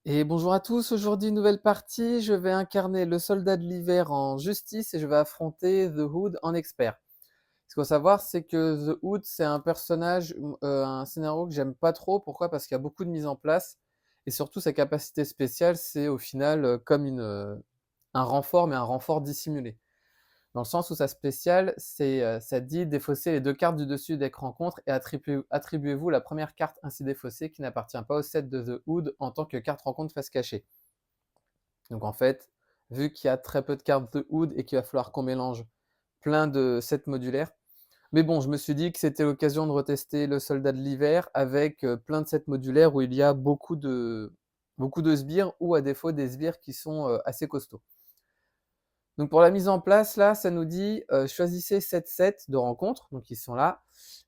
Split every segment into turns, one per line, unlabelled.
Et bonjour à tous, aujourd'hui nouvelle partie, je vais incarner le soldat de l'hiver en justice et je vais affronter The Hood en expert. Ce qu'il faut savoir, c'est que The Hood, c'est un personnage, un scénario que j'aime pas trop. Pourquoi? Parce qu'il y a beaucoup de mise en place et surtout sa capacité spéciale, c'est au final comme un renfort, mais un renfort dissimulé. Dans le sens où sa spéciale, ça dit défausser les deux cartes du dessus deck rencontre et attribuez-vous la première carte ainsi défaussée qui n'appartient pas au set de The Hood en tant que carte rencontre face cachée. Donc en fait, vu qu'il y a très peu de cartes The Hood et qu'il va falloir qu'on mélange plein de sets modulaires, mais bon, je me suis dit que c'était l'occasion de retester le soldat de l'hiver avec plein de sets modulaires où il y a beaucoup de sbires ou à défaut des sbires qui sont assez costauds. Donc pour la mise en place, là, ça nous dit choisissez 7 sets de rencontres, donc ils sont là,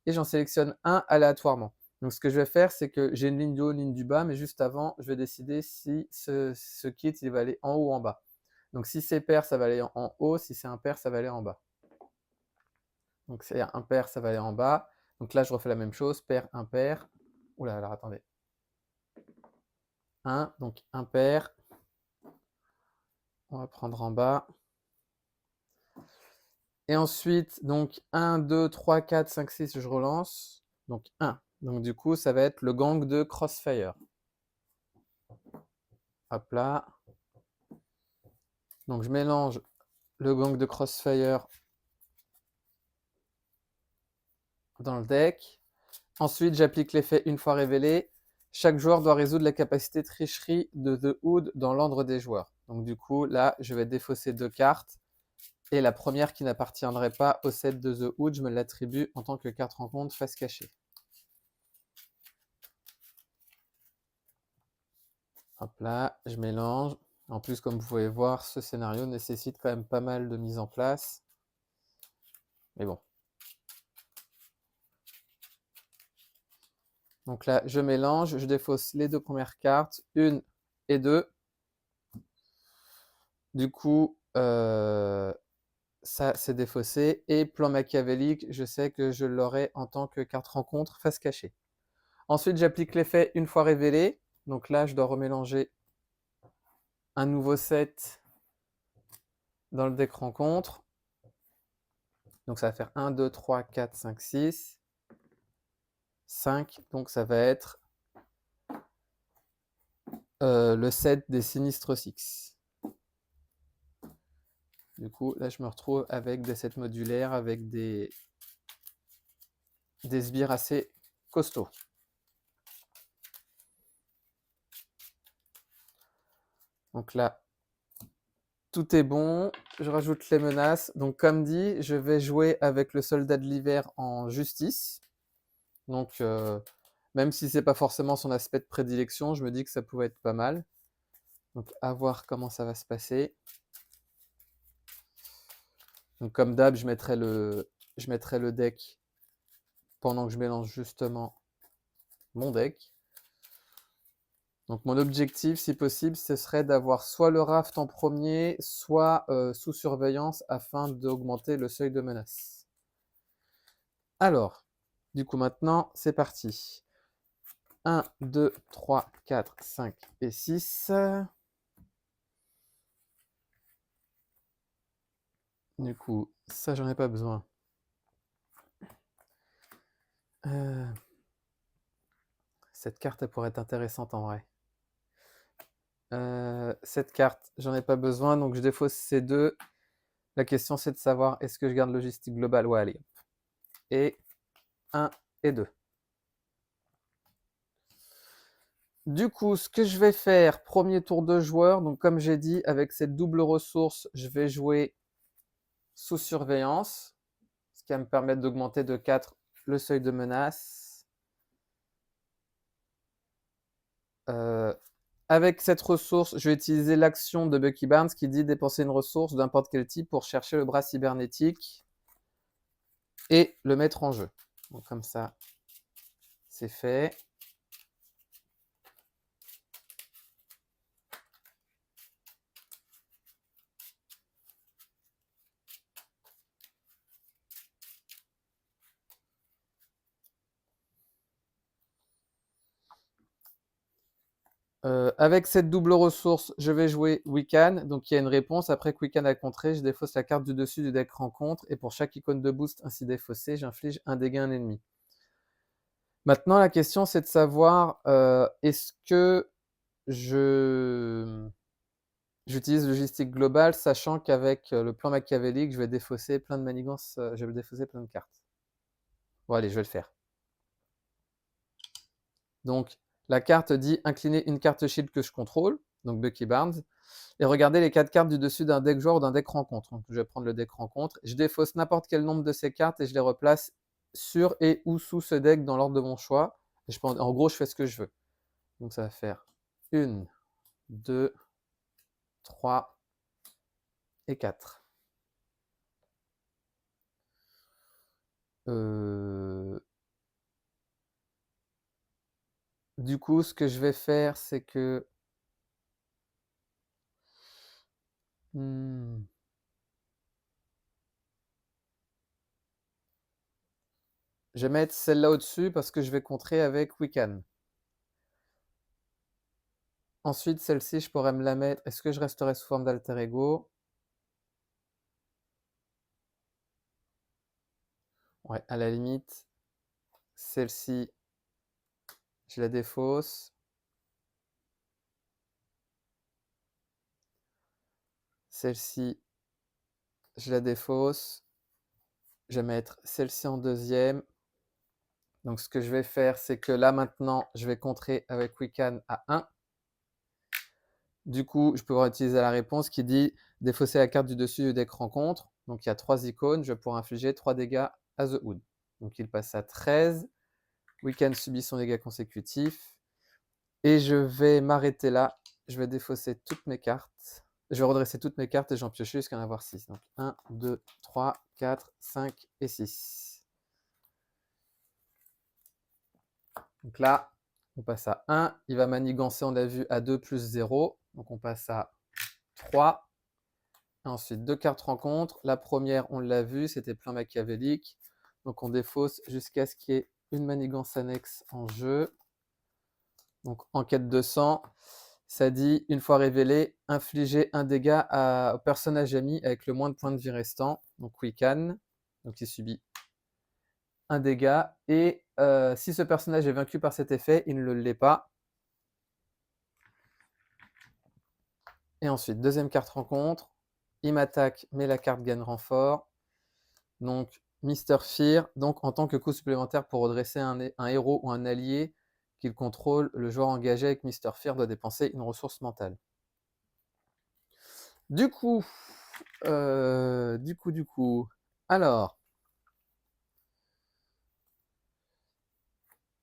et j'en sélectionne un aléatoirement. Donc ce que je vais faire, c'est que j'ai une ligne du haut, une ligne du bas, mais juste avant, je vais décider si ce kit, il va aller en haut ou en bas. Donc si c'est pair, ça va aller en haut, si c'est impair, ça va aller en bas. Donc c'est impair, ça va aller en bas. Donc là, je refais la même chose, pair, impair. Oula, alors attendez. 1, donc impair. On va prendre en bas. Et ensuite, donc 1, 2, 3, 4, 5, 6, je relance. Donc 1. Donc du coup, ça va être le gang de Crossfire. Hop là. Donc je mélange le gang de Crossfire dans le deck. Ensuite, j'applique l'effet une fois révélé. Chaque joueur doit résoudre la capacité tricherie de The Hood dans l'ordre des joueurs. Donc du coup, là, je vais défausser 2 cartes. Et la première qui n'appartiendrait pas au set de The Hood, je me l'attribue en tant que carte rencontre face cachée. Hop là, je mélange. En plus, comme vous pouvez voir, ce scénario nécessite quand même pas mal de mise en place. Mais bon. Donc là, je mélange, je défausse les deux premières cartes, 1 et 2. Du coup, ça, c'est défaussé. Et plan machiavélique, je sais que je l'aurai en tant que carte rencontre face cachée. Ensuite, j'applique l'effet une fois révélé. Donc là, je dois remélanger un nouveau set dans le deck rencontre. Donc ça va faire 1, 2, 3, 4, 5, 6. 5. Donc ça va être le set des Sinistres Six. Du coup, là, je me retrouve avec des sets modulaires, avec des sbires assez costauds. Donc là, tout est bon. Je rajoute les menaces. Donc comme dit, je vais jouer avec le soldat de l'hiver en justice. Donc même si c'est pas forcément son aspect de prédilection, je me dis que ça pouvait être pas mal. Donc à voir comment ça va se passer. Donc comme d'hab, je mettrai le deck pendant que je mélange justement mon deck. Donc mon objectif, si possible, ce serait d'avoir soit le raft en premier, soit sous surveillance afin d'augmenter le seuil de menace. Alors, du coup maintenant, c'est parti. 1, 2, 3, 4, 5 et 6. Du coup, ça, j'en ai pas besoin. Cette carte, elle pourrait être intéressante en vrai. Cette carte, j'en ai pas besoin, donc je défausse ces deux. La question, c'est de savoir, est-ce que je garde logistique globale? Ouais, allez. Et 1 et 2. Du coup, ce que je vais faire, premier tour de joueur, donc comme j'ai dit, avec cette double ressource, je vais jouer sous surveillance, ce qui va me permettre d'augmenter de 4 le seuil de menace. Avec cette ressource, je vais utiliser l'action de Bucky Barnes qui dit dépenser une ressource de n'importe quel type pour chercher le bras cybernétique et le mettre en jeu. Donc comme ça, c'est fait. Avec cette double ressource, je vais jouer Weaken. Donc il y a une réponse. Après que Weaken a contré, je défausse la carte du dessus du deck rencontre. Et pour chaque icône de boost ainsi défaussée, j'inflige un dégât à un ennemi. Maintenant, la question, c'est de savoir est-ce que j'utilise logistique globale, sachant qu'avec le plan machiavélique, je vais défausser plein de manigances, je vais défausser plein de cartes. Bon, allez, je vais le faire. Donc, la carte dit incliner une carte shield que je contrôle, donc Bucky Barnes, et regardez les 4 cartes du dessus d'un deck joueur ou d'un deck rencontre. Donc, je vais prendre le deck rencontre, je défausse n'importe quel nombre de ces cartes et je les replace sur et ou sous ce deck dans l'ordre de mon choix. Et en gros, je fais ce que je veux. Donc, ça va faire 1, 2, 3 et 4. Du coup, ce que je vais faire, c'est que je vais mettre celle-là au-dessus parce que je vais contrer avec Wiccan. Ensuite, celle-ci, je pourrais me la mettre. Est-ce que je resterai sous forme d'alter ego? Ouais, à la limite, celle-ci, je la défausse. Celle-ci, je la défausse. Je vais mettre celle-ci en deuxième. Donc, ce que je vais faire, c'est que là, maintenant, je vais contrer avec Wiccan à 1. Du coup, je peux utiliser la réponse qui dit défausser la carte du dessus du deck rencontre. Donc, il y a 3 icônes. Je pourrais infliger 3 dégâts à The Hood. Donc, il passe à 13. Wiccan subit son dégât consécutif. Et je vais m'arrêter là. Je vais défausser toutes mes cartes. Je vais redresser toutes mes cartes et j'en pioche jusqu'à en avoir 6. Donc 1, 2, 3, 4, 5 et 6. Donc là, on passe à 1. Il va manigancer, on l'a vu, à 2 plus 0. Donc on passe à 3. Ensuite, 2 cartes rencontres. La première, on l'a vu, c'était plein machiavélique. Donc on défausse jusqu'à ce qu'il y ait une manigance annexe en jeu. Donc enquête de sang. Ça dit, une fois révélé, infliger un dégât au personnage ami avec le moins de points de vie restant. Donc Wiccan. Donc il subit un dégât. Et si ce personnage est vaincu par cet effet, il ne l'est pas. Et ensuite, deuxième carte rencontre. Il m'attaque, mais la carte gagne renfort. Donc Mr. Fear. Donc en tant que coût supplémentaire pour redresser un héros ou un allié qu'il contrôle, le joueur engagé avec Mr. Fear doit dépenser une ressource mentale. Du coup, alors,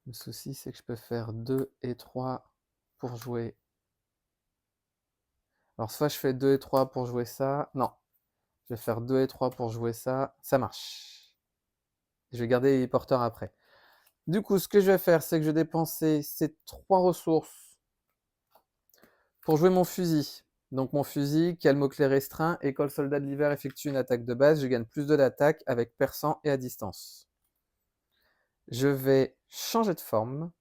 le souci c'est que je peux faire 2 et 3 pour jouer. Alors soit je fais 2 et 3 pour jouer ça. Non, je vais faire 2 et 3 pour jouer ça. Ça marche. Je vais garder les porteurs après. Du coup, ce que je vais faire, c'est que je vais dépenser ces 3 ressources pour jouer mon fusil. Donc mon fusil qui a le mot-clé restreint et quand le soldat de l'hiver effectue une attaque de base, je gagne plus de d'attaque avec perçant et à distance. Je vais changer de forme.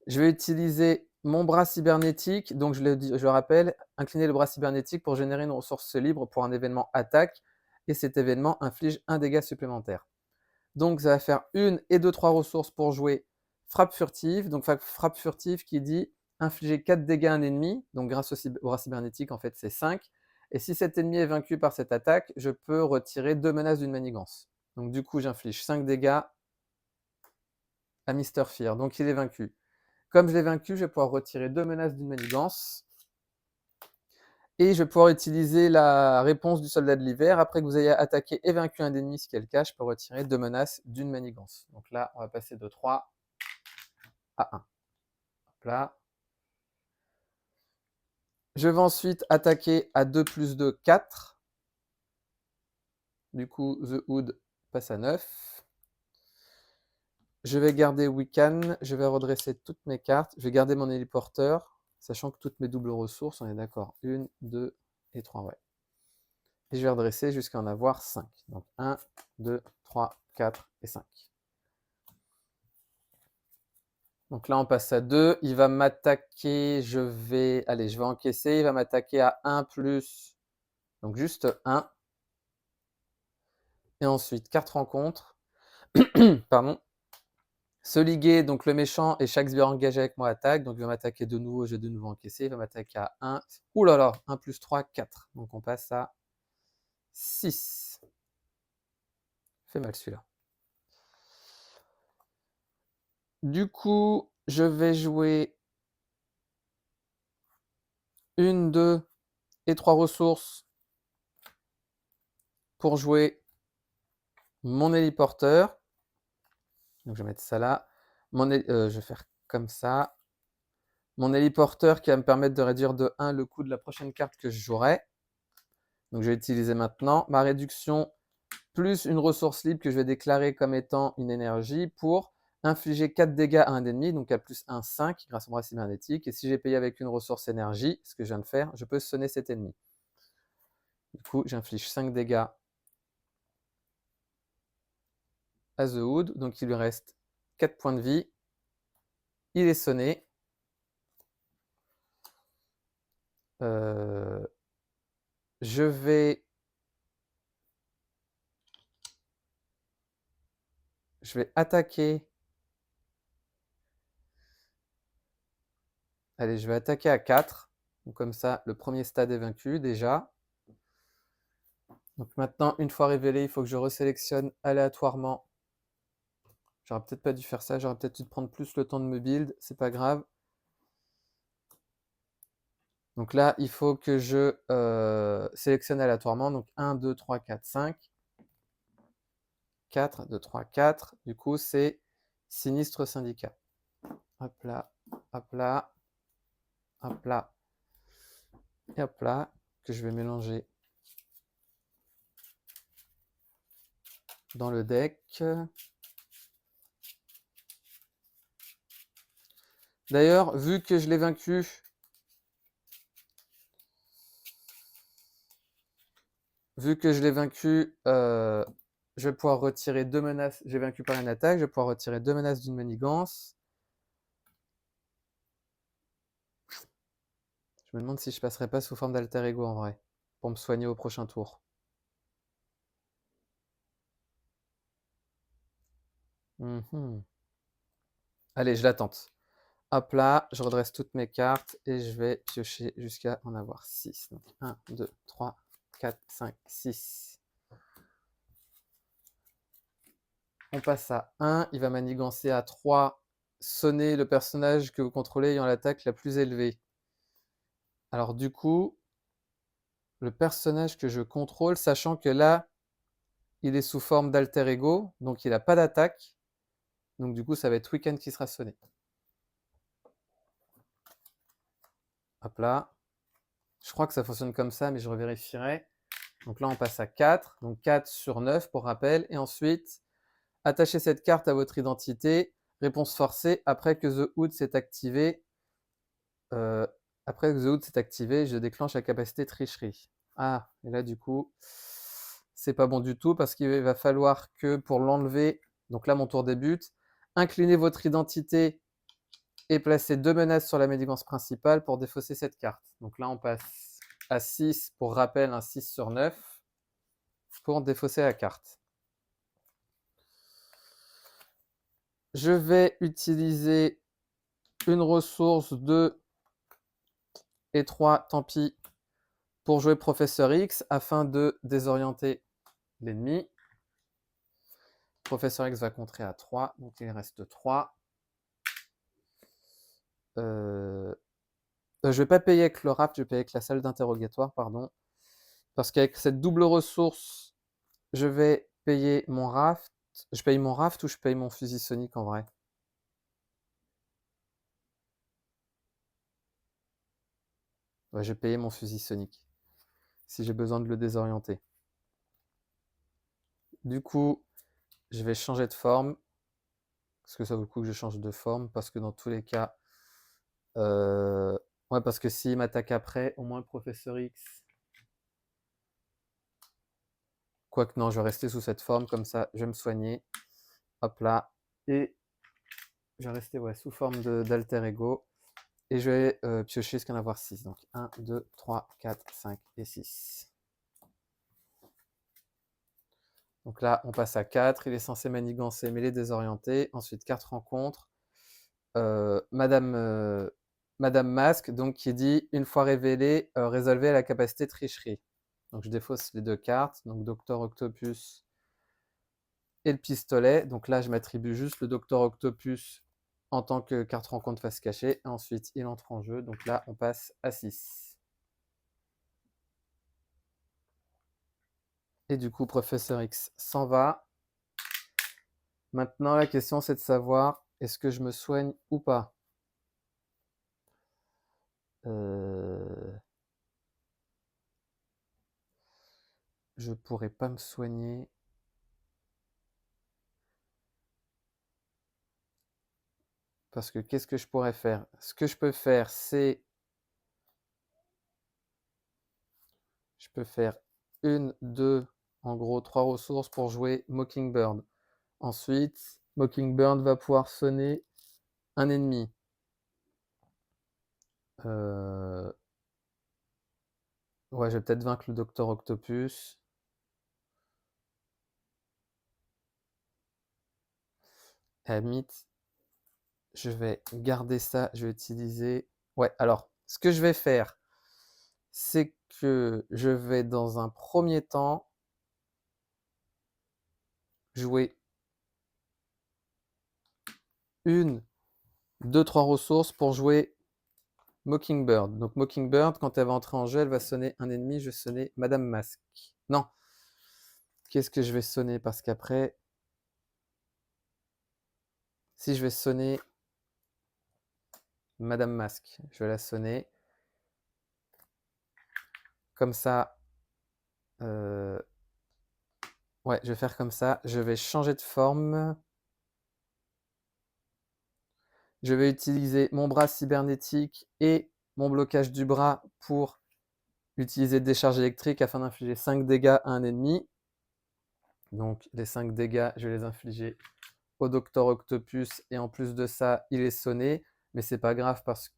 Je vais utiliser mon bras cybernétique. Donc je le rappelle, incliner le bras cybernétique pour générer une ressource libre pour un événement attaque. Et cet événement inflige un dégât supplémentaire. Donc ça va faire 1 et 2, 3 ressources pour jouer frappe furtive. Donc frappe furtive qui dit infliger 4 dégâts à un ennemi. Donc grâce au bras cybernétique, en fait, c'est 5. Et si cet ennemi est vaincu par cette attaque, je peux retirer 2 menaces d'une manigance. Donc du coup, j'inflige 5 dégâts à Mr. Fear. Donc il est vaincu. Comme je l'ai vaincu, je vais pouvoir retirer 2 menaces d'une manigance. Et je vais pouvoir utiliser la réponse du soldat de l'hiver. Après que vous ayez attaqué et vaincu un ennemi, ce qui est le cas, je peux retirer 2 menaces d'une manigance. Donc là, on va passer de 3 à 1. Hop là. Je vais ensuite attaquer à 2 plus 2, 4. Du coup, The Hood passe à 9. Je vais garder Wiccan. Je vais redresser toutes mes cartes. Je vais garder mon héliporteur, sachant que toutes mes doubles ressources, on est d'accord. 1, 2 et 3, ouais. Et je vais redresser jusqu'à en avoir 5. Donc 1, 2, 3, 4 et 5. Donc là, on passe à 2. Il va m'attaquer, allez, je vais encaisser. Il va m'attaquer à 1 plus, donc juste 1. Et ensuite, carte rencontre. Pardon. Se liguer, donc le méchant et chaque sbire engagé avec moi attaque. Donc il va m'attaquer de nouveau, j'ai de nouveau encaissé. Il va m'attaquer à 1. Ouh là là, 1 plus 3, 4. Donc on passe à 6. Fait mal celui-là. Du coup, je vais jouer 1, 2 et 3 ressources pour jouer mon héliporteur. Donc je vais mettre ça là. Je vais faire comme ça. Mon héliporteur qui va me permettre de réduire de 1 le coût de la prochaine carte que je jouerai. Donc je vais utiliser maintenant ma réduction plus une ressource libre que je vais déclarer comme étant une énergie pour infliger 4 dégâts à un ennemi, donc à plus 1, 5 grâce au bras cybernétique. Et si j'ai payé avec une ressource énergie, ce que je viens de faire, je peux sonner cet ennemi. Du coup, j'inflige 5 dégâts à The Hood, donc il lui reste 4 points de vie. Il est sonné. Je vais attaquer. Allez, je vais attaquer à 4. Donc comme ça, le premier stade est vaincu déjà. Donc maintenant, une fois révélé, il faut que je resélectionne aléatoirement. J'aurais peut-être pas dû faire ça, j'aurais peut-être dû prendre plus le temps de me build, c'est pas grave. Donc là, il faut que je sélectionne aléatoirement. Donc 1, 2, 3, 4, 5. 4, 2, 3, 4. Du coup, c'est Sinistre Syndicat. Hop là, hop là, hop là, et hop là, que je vais mélanger dans le deck. D'ailleurs, vu que je l'ai vaincu, je vais pouvoir retirer 2 menaces. J'ai vaincu par une attaque, je vais pouvoir retirer 2 menaces d'une manigance. Je me demande si je passerai pas sous forme d'alter ego en vrai, pour me soigner au prochain tour. Allez, je la tente. Hop là, je redresse toutes mes cartes et je vais piocher jusqu'à en avoir 6. Donc 1, 2, 3, 4, 5, 6. On passe à 1. Il va manigancer à 3. Sonner le personnage que vous contrôlez ayant l'attaque la plus élevée. Alors du coup, le personnage que je contrôle, sachant que là, il est sous forme d'alter ego, donc il n'a pas d'attaque. Donc du coup, ça va être Weekend qui sera sonné. Hop là. Je crois que ça fonctionne comme ça, mais je revérifierai. Donc là, on passe à 4. Donc 4 sur 9 pour rappel. Et ensuite, attachez cette carte à votre identité. Réponse forcée. Après que The Hood s'est activé, je déclenche la capacité tricherie. Ah, et là, du coup, c'est pas bon du tout parce qu'il va falloir que pour l'enlever, donc là, mon tour débute, inclinez votre identité et placez 2 menaces sur la manigance principale pour défausser cette carte. Donc là, on passe à 6, pour rappel, un 6 sur 9, pour défausser la carte. Je vais utiliser une ressource 2 et 3, tant pis, pour jouer Professeur X afin de désorienter l'ennemi. Professeur X va contrer à 3, donc il reste 3. Je ne vais pas payer avec le raft, je vais payer avec la salle d'interrogatoire, pardon. Parce qu'avec cette double ressource, je vais payer mon raft. Je paye mon raft ou je paye mon fusil sonique en vrai? Ouais, je vais payer mon fusil sonique. Si j'ai besoin de le désorienter. Du coup, je vais changer de forme. Parce que ça vaut le coup que je change de forme. Parce que dans tous les cas... ouais, parce que s'il m'attaque après, au moins le Professeur X... Quoique non, je vais rester sous cette forme. Comme ça, je vais me soigner. Hop là. Et je vais rester sous forme d'alter ego. Et je vais piocher jusqu'à en avoir 6. Donc 1, 2, 3, 4, 5 et 6. Donc là, on passe à 4. Il est censé manigancer, mais il est désorienté. Ensuite, carte rencontre. Madame Masque, donc qui dit une fois révélé, résolvez la capacité tricherie. Donc je défausse les 2 cartes. Donc Docteur Octopus et le pistolet. Donc là, je m'attribue juste le Docteur Octopus en tant que carte rencontre face cachée. Et ensuite, il entre en jeu. Donc là, on passe à 6. Et du coup, Professeur X s'en va. Maintenant, la question, c'est de savoir, est-ce que je me soigne ou pas? Je pourrais pas me soigner. Parce que qu'est-ce que je pourrais faire? Ce que je peux faire, c'est... Je peux faire 1, 2, en gros 3 ressources pour jouer Mockingbird. Ensuite, Mockingbird va pouvoir sonner un ennemi. Ouais, je vais peut-être vaincre le Docteur Octopus. À la limite, je vais garder ça. Je vais utiliser... Ouais, alors, ce que je vais faire, c'est que je vais dans un premier temps jouer 1, 2, 3 ressources pour jouer Mockingbird. Donc Mockingbird, quand elle va entrer en jeu, elle va sonner un ennemi. Je vais sonner Madame Masque. Non. Qu'est-ce que je vais sonner? Parce qu'après, si je vais sonner Madame Masque, je vais la sonner. Comme ça. Ouais, je vais faire comme ça. Je vais changer de forme. Je vais utiliser mon bras cybernétique et mon blocage du bras pour utiliser décharge électrique afin d'infliger 5 dégâts à un ennemi. Donc les 5 dégâts, je vais les infliger au Docteur Octopus et en plus de ça, il est sonné. Mais c'est pas grave parce que...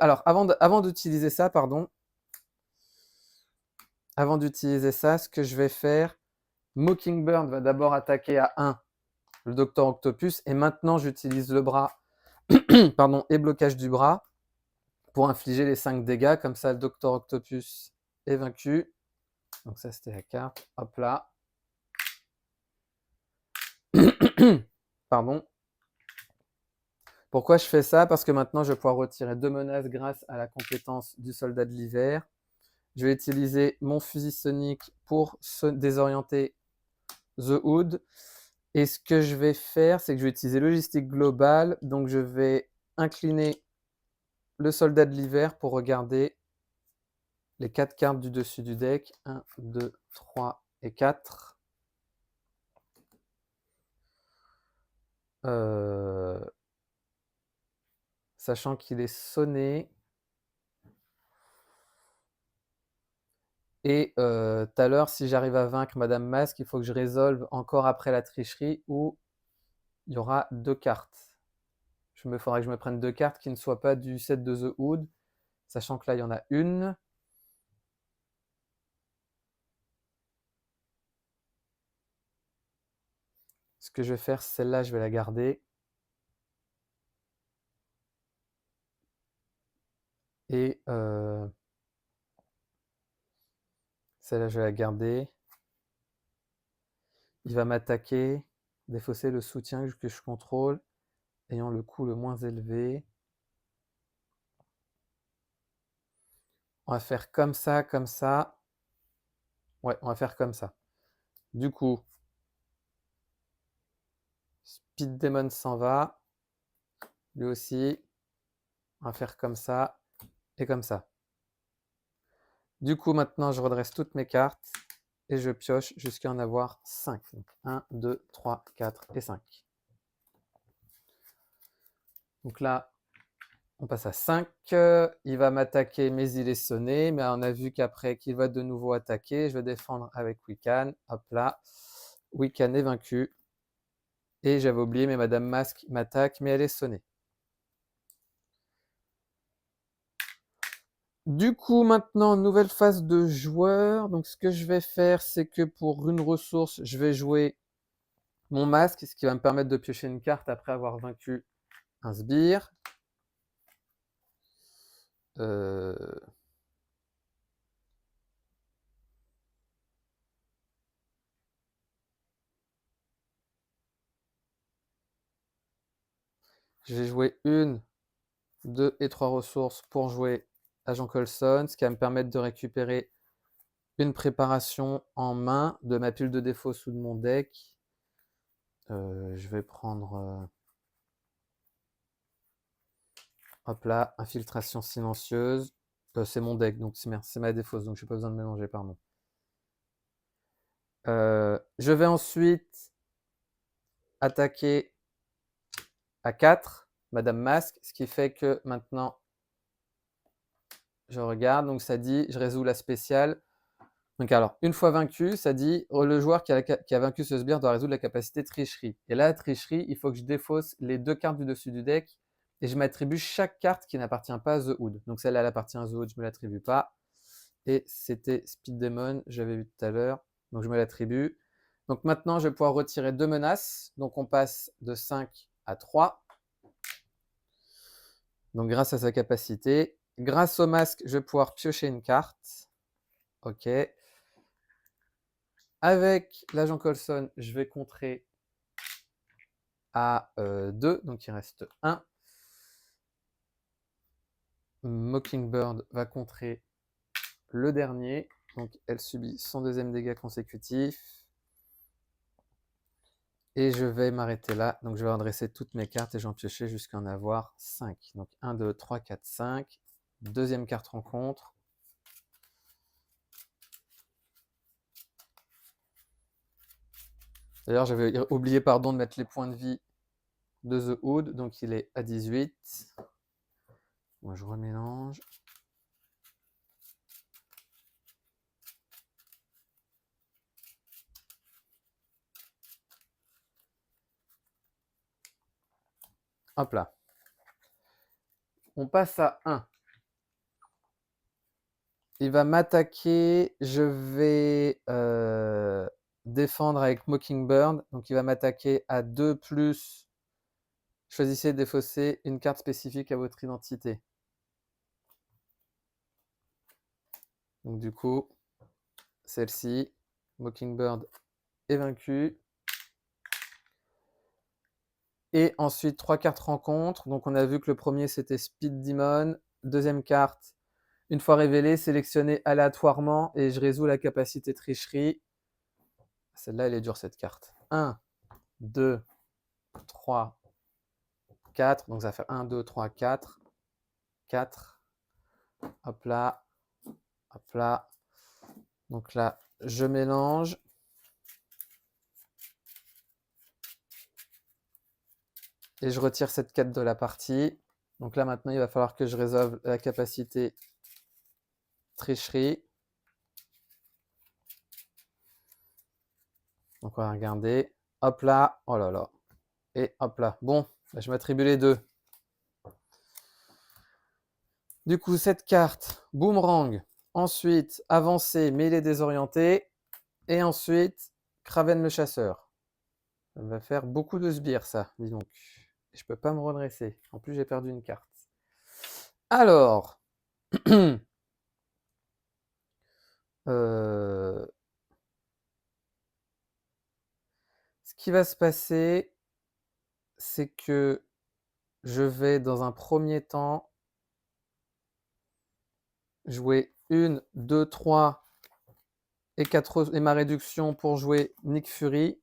alors, avant d'utiliser ça, pardon. Avant d'utiliser ça, ce que je vais faire, Mockingbird va d'abord attaquer à 1 le Docteur Octopus et maintenant j'utilise le bras pardon, et blocage du bras pour infliger les 5 dégâts. Comme ça, le Docteur Octopus est vaincu. Donc ça, c'était la carte. Hop là. Pardon. Pourquoi je fais ça? Parce que maintenant, je vais pouvoir retirer 2 menaces grâce à la compétence du soldat de l'hiver. Je vais utiliser mon fusil sonique pour désorienter The Hood. Et ce que je vais faire, c'est que je vais utiliser logistique globale. Donc, je vais incliner le soldat de l'hiver pour regarder les 4 cartes du dessus du deck. 1, 2, 3 et 4. Sachant qu'il est sonné. Et tout à l'heure, si j'arrive à vaincre Madame Masque, il faut que je résolve encore après la tricherie où il y aura 2 cartes. Faudrait que je me prenne 2 cartes qui ne soient pas du set de The Hood, sachant que là, il y en a une. Ce que je vais faire, celle-là, je vais la garder. Et celle-là, je vais la garder. Il va m'attaquer, défausser le soutien que je contrôle, ayant le coût le moins élevé. On va faire comme ça, comme ça. Ouais, on va faire comme ça. Du coup, Speed Demon s'en va. Lui aussi. On va faire comme ça et comme ça. Du coup, maintenant, je redresse toutes mes cartes et je pioche jusqu'à en avoir 5. Donc 1, 2, 3, 4 et 5. Donc là, on passe à 5. Il va m'attaquer, mais il est sonné. Mais on a vu qu'après qu'il va de nouveau attaquer, je vais défendre avec Wiccan. Hop là. Wiccan est vaincu. Et j'avais oublié, mais Madame Masque m'attaque, mais elle est sonnée. Du coup, maintenant, nouvelle phase de joueur. Donc, ce que je vais faire, c'est que pour une ressource, je vais jouer mon masque, ce qui va me permettre de piocher une carte après avoir vaincu un sbire. Euh, J'ai joué 1, 2 et 3 ressources pour jouer Agent Coulson, ce qui va me permettre de récupérer une préparation en main de ma pile de défaut sous de mon deck. Je vais prendre hop là, infiltration silencieuse. C'est mon deck, donc c'est ma défausse, donc je n'ai pas besoin de mélanger, pardon. Je vais ensuite attaquer à 4, Madame Masque, ce qui fait que maintenant, je regarde, donc ça dit, je résous la spéciale. Donc alors, une fois vaincu, ça dit, le joueur qui a vaincu ce sbire doit résoudre la capacité tricherie. Et là, tricherie, il faut que je défausse les 2 cartes du dessus du deck, et je m'attribue chaque carte qui n'appartient pas à The Hood. Donc celle-là, elle appartient à The Hood, je ne me l'attribue pas. Et c'était Speed Demon, j'avais vu tout à l'heure, donc je me l'attribue. Donc maintenant, je vais pouvoir retirer 2 menaces. Donc on passe de 5 à 3. Donc grâce à sa capacité. Grâce au masque, je vais pouvoir piocher une carte. Ok. Avec l'agent Coulson, je vais contrer à 2, donc il reste 1. Mockingbird va contrer le dernier, donc elle subit son 2e dégât consécutif. Et je vais m'arrêter là, donc je vais redresser toutes mes cartes et j'en piocher jusqu'à en avoir 5. Donc 1, 2, 3, 4, 5. Deuxième carte rencontre. D'ailleurs, j'avais oublié pardon, de mettre les points de vie de The Hood, donc il est à 18. Moi, je remélange. Hop là. On passe à 1. Il va m'attaquer. Je vais défendre avec Mockingbird. Donc il va m'attaquer à 2+. Choisissez de défausser une carte spécifique à votre identité. Donc du coup, celle-ci, Mockingbird est vaincu. Et ensuite, 3 cartes rencontres. Donc on a vu que le premier, c'était Speed Demon. Deuxième carte, une fois révélée, sélectionnée aléatoirement et je résous la capacité tricherie. Celle-là, elle est dure, cette carte. 1, 2, 3, 4. Donc ça fait 1, 2, 3, 4. 4. Hop là. Hop là. Donc là, je mélange. Et je retire cette 4 de la partie. Donc là, maintenant, il va falloir que je résolve la capacité tricherie. Donc on va regarder. Hop là. Oh là là. Et hop là. Bon, je m'attribue les 2. Du coup, cette carte, boomerang. Ensuite, avancer, mêlée désorientée. Et ensuite, Kraven le chasseur. Ça va faire beaucoup de sbires, ça, dis donc. Je peux pas me redresser. En plus, j'ai perdu une carte. Alors, ce qui va se passer, c'est que je vais, dans un premier temps, jouer 1, 2, 3 et 4 et ma réduction pour jouer Nick Fury.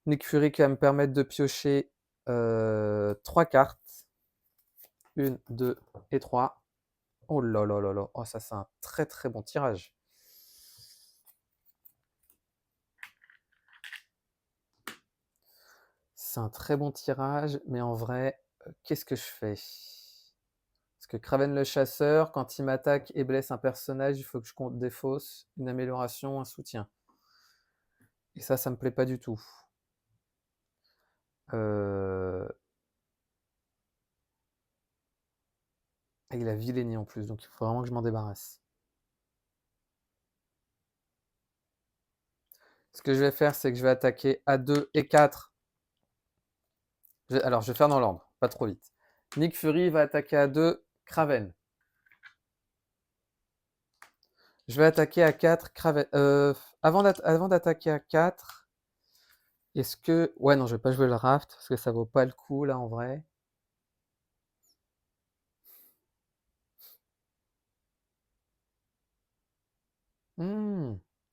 Nick Fury qui va me permettre de piocher 3 cartes. 1, 2 et 3. Oh là là là là. Oh, ça, c'est un très très bon tirage. C'est un très bon tirage, mais en vrai, qu'est-ce que je fais? Parce que Kraven le chasseur, quand il m'attaque et blesse un personnage, il faut que je compte des fausses, une amélioration, un soutien. Et ça me plaît pas du tout. Ah, il a Villény en plus, donc il faut vraiment que je m'en débarrasse. Ce que je vais faire, c'est que je vais attaquer A2 et 4. Alors, je vais faire dans l'ordre, pas trop vite. Nick Fury va attaquer A2, Kraven. Je vais attaquer A4, Kraven. Avant d'attaquer A4, est-ce que... Ouais, non, je vais pas jouer le raft, parce que ça vaut pas le coup, là, en vrai.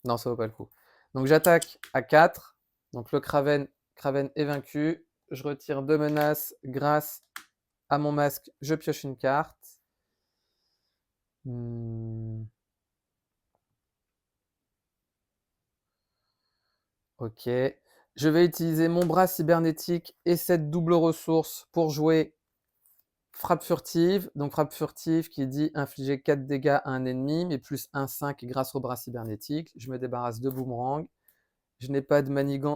Non, ça vaut pas le coup. Donc, j'attaque A4. Donc, le Kraven est vaincu. Je retire 2 menaces grâce à mon masque. Je pioche une carte. Hmm, Ok. Je vais utiliser mon bras cybernétique et cette double ressource pour jouer frappe furtive. Donc frappe furtive qui dit infliger 4 dégâts à un ennemi, mais plus 1,5 grâce au bras cybernétique. Je me débarrasse de boomerang. Je n'ai pas de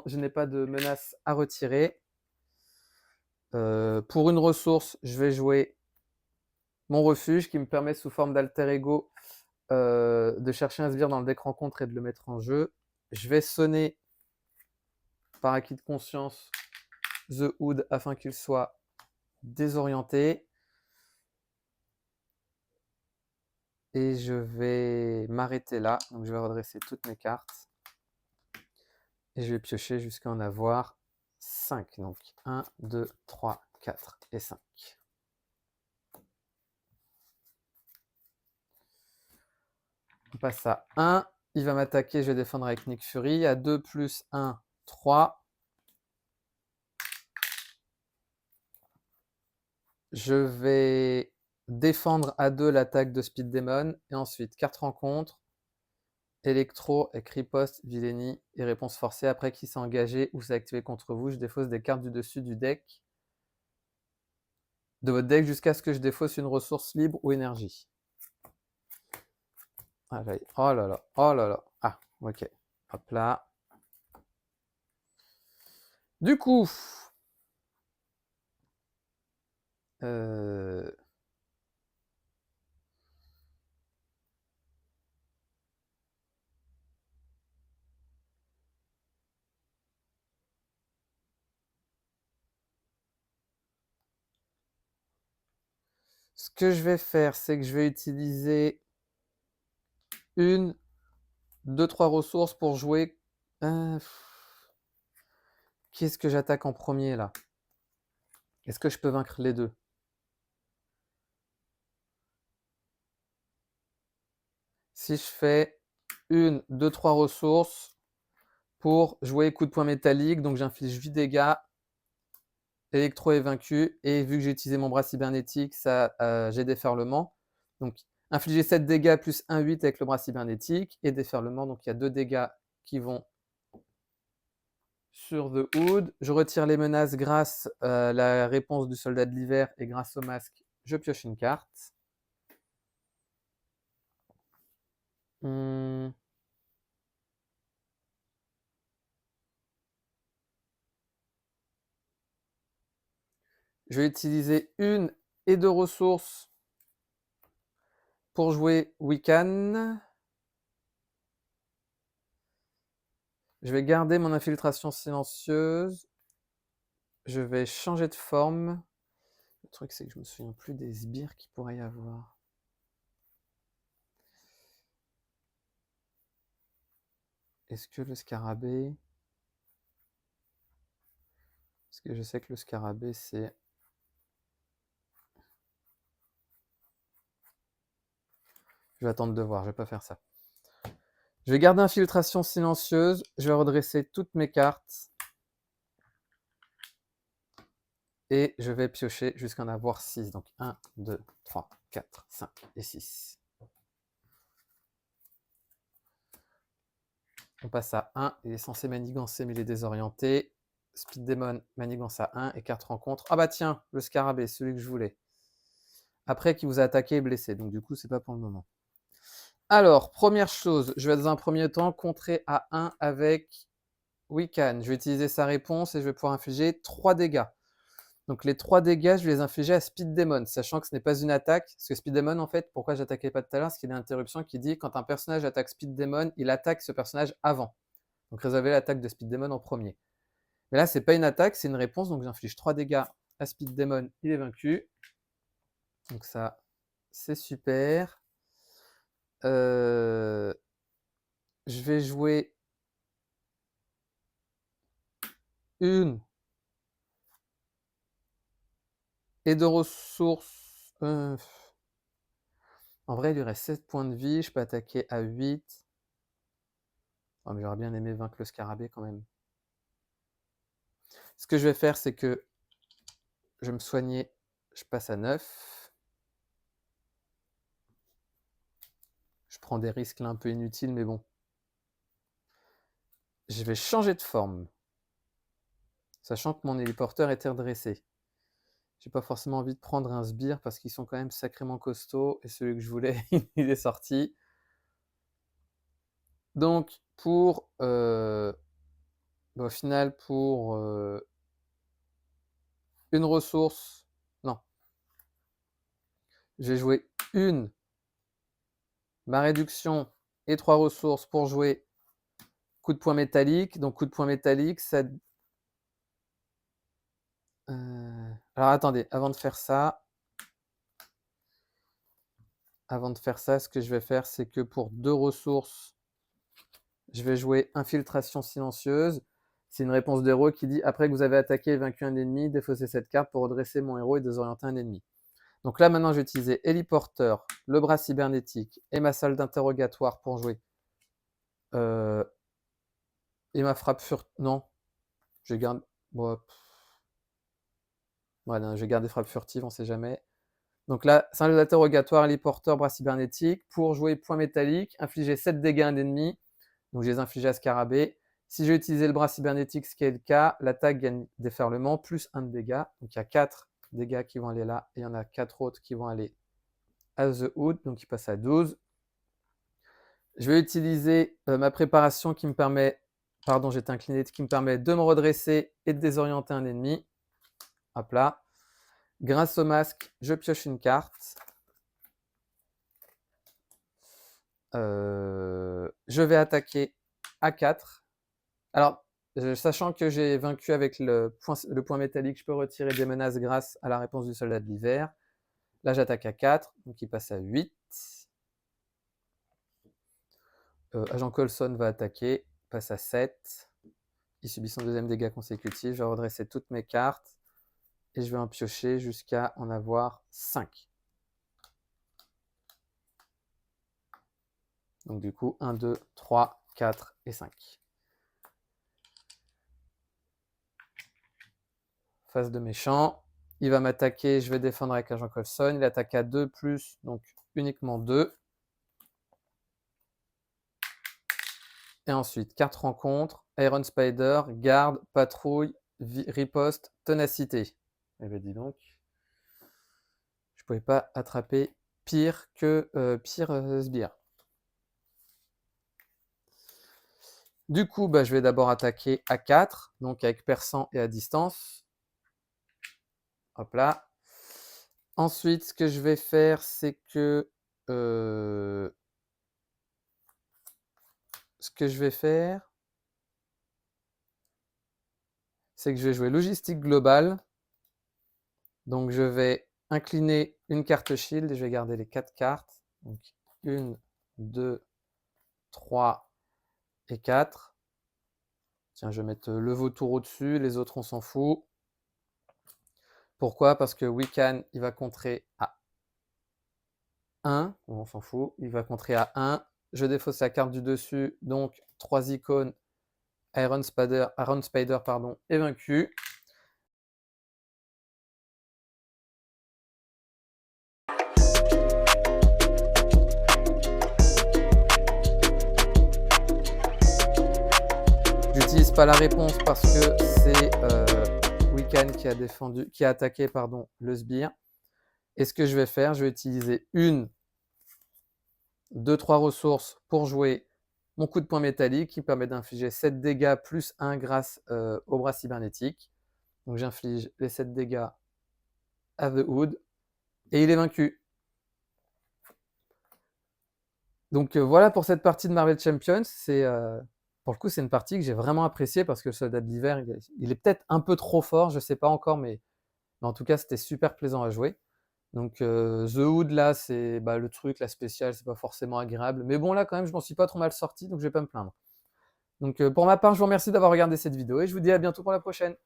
je n'ai pas de menace à retirer. Pour une ressource, je vais jouer mon refuge qui me permet sous forme d'alter ego de chercher un sbire dans le deck rencontre et de le mettre en jeu. Je vais sonner par acquis de conscience The Hood afin qu'il soit désorienté. Et je vais m'arrêter là. Donc je vais redresser toutes mes cartes. Et je vais piocher jusqu'à en avoir 5. Donc 1, 2, 3, 4 et 5. On passe à 1. Il va m'attaquer, je vais défendre avec Nick Fury. À 2 plus 1, 3. Je vais défendre à 2 l'attaque de Speed Demon. Et ensuite, carte rencontre. Electro, Riposte, Villény et réponse forcée. Après qu'il s'est engagé ou s'est activé contre vous, je défausse des cartes du dessus du deck. De votre deck jusqu'à ce que je défausse une ressource libre ou énergie. Ah, oh là là, oh là là. Ah, ok. Hop là. Du coup, euh, ce que je vais faire, c'est que je vais utiliser une, deux, trois ressources pour jouer. Qu'est-ce que j'attaque en premier là? Est-ce que je peux vaincre les deux? Si je fais une, deux, trois ressources pour jouer coup de poing métallique, donc j'inflige 8 dégâts, Electro est vaincu, et vu que j'ai utilisé mon bras cybernétique, ça, j'ai déferlement. Donc, infliger 7 dégâts plus 1, 8 avec le bras cybernétique, et déferlement, donc il y a 2 dégâts qui vont sur The Hood. Je retire les menaces grâce à la réponse du soldat de l'hiver, et grâce au masque, je pioche une carte. Je vais utiliser une et deux ressources pour jouer Wiccan. Je vais garder mon infiltration silencieuse. Je vais changer de forme. Le truc, c'est que je me souviens plus des sbires qu'il pourrait y avoir. Est-ce que le scarabée... Parce que je sais que le scarabée, c'est... Je vais attendre de voir, je vais pas faire ça. Je vais garder infiltration silencieuse. Je vais redresser toutes mes cartes. Et je vais piocher jusqu'à en avoir 6. Donc 1, 2, 3, 4, 5 et 6. On passe à 1. Il est censé manigancer, mais il est désorienté. Speed Demon, manigance à 1 et carte rencontre. Ah bah tiens, le scarabée, celui que je voulais. Après, qui vous a attaqué et blessé. Donc du coup, c'est pas pour le moment. Alors, première chose, je vais dans un premier temps contrer à 1 avec Wiccan, je vais utiliser sa réponse et je vais pouvoir infliger 3 dégâts. Donc les 3 dégâts, je vais les infliger à Speed Demon, sachant que ce n'est pas une attaque. Parce que Speed Demon, en fait, pourquoi j'attaquais pas tout à l'heure, c'est qu'il y a une interruption qui dit quand un personnage attaque Speed Demon, il attaque ce personnage avant. Donc résolvez l'attaque de Speed Demon en premier. Mais là, c'est pas une attaque, c'est une réponse, donc j'inflige 3 dégâts à Speed Demon, il est vaincu. Donc ça, c'est super. Je vais jouer une et de ressources. En vrai, il lui reste 7 points de vie, je peux attaquer à 8. Oh, mais j'aurais bien aimé vaincre le scarabée quand même. Ce que je vais faire, c'est que je vais me soigner, je passe à 9. Je prends des risques là un peu inutiles, mais bon. Je vais changer de forme, sachant que mon héliporteur était redressé. J'ai pas forcément envie de prendre un sbire parce qu'ils sont quand même sacrément costauds et celui que je voulais, il est sorti. Donc, au final, pour une ressource, non, je vais jouer ma réduction et 3 ressources pour jouer coup de poing métallique. Donc, coup de poing métallique, ça. Alors, attendez, avant de faire ça, ce que je vais faire, c'est que pour 2 ressources, je vais jouer infiltration silencieuse. C'est une réponse d'héros qui dit après que vous avez attaqué et vaincu un ennemi, défaussez cette carte pour redresser mon héros et désorienter un ennemi. Donc là, maintenant, je vais utiliser héliporteur, le bras cybernétique et ma salle d'interrogatoire pour jouer. Et ma frappe furtive. Non, je garde. Bon, voilà, je vais garder frappe furtive, on sait jamais. Donc là, salle d'interrogatoire, héliporteur, bras cybernétique. Pour jouer point métallique, infliger 7 dégâts à un ennemi. Donc je les inflige à scarabée. Si j'ai utilisé le bras cybernétique, ce qui est le cas, l'attaque gagne déferlement plus 1 de dégâts. Donc il y a 4 dégâts qui vont aller là, et il y en a 4 autres qui vont aller à The Hood, donc il passe à 12. Je vais utiliser ma préparation qui me permet, pardon, j'étais incliné, qui me permet de me redresser et de désorienter un ennemi. Hop là. Grâce au masque, je pioche une carte. Je vais attaquer à 4. Alors, sachant que j'ai vaincu avec le point métallique, je peux retirer des menaces grâce à la réponse du soldat de l'hiver. Là, j'attaque à 4, donc il passe à 8. Agent Coulson va attaquer, passe à 7. Il subit son deuxième dégât consécutif. Je vais redresser toutes mes cartes et je vais en piocher jusqu'à en avoir 5. Donc du coup, 1, 2, 3, 4 et 5. Phase de méchant. Il va m'attaquer, je vais défendre avec Agent Coulson. Il attaque à 2 plus, donc uniquement 2. Et ensuite, carte rencontre, Iron Spider, garde, patrouille, riposte, ténacité. Eh bien dis donc, je pouvais pas attraper pire sbire. Du coup, je vais d'abord attaquer à 4, donc avec perçant et à distance. Hop là. Ensuite, ce que je vais faire, c'est que je vais jouer logistique globale. Donc je vais incliner une carte shield et je vais garder les 4 cartes. Donc 1, 2, 3 et 4. Tiens, je vais mettre le vautour au-dessus, les autres on s'en fout. Pourquoi? Parce que Wiccan, il va contrer à 1. On s'en fout. Il va contrer à 1. Je défausse la carte du dessus, donc 3 icônes. Iron Spider est vaincu. J'utilise pas la réponse parce que c'est Wiccan qui a attaqué le sbire. Et ce que je vais faire, je vais utiliser 1, 2, 3 ressources pour jouer mon coup de poing métallique qui me permet d'infliger 7 dégâts plus 1 grâce au bras cybernétique. Donc j'inflige les 7 dégâts à The Hood et il est vaincu. Donc voilà pour cette partie de Marvel Champions. Pour le coup, c'est une partie que j'ai vraiment appréciée parce que le soldat de l'hiver, il est peut-être un peu trop fort, je ne sais pas encore, mais en tout cas, c'était super plaisant à jouer. Donc The Hood, là, c'est le truc, la spéciale, c'est pas forcément agréable. Mais bon, là, quand même, je m'en suis pas trop mal sorti, donc je vais pas me plaindre. Donc pour ma part, je vous remercie d'avoir regardé cette vidéo et je vous dis à bientôt pour la prochaine.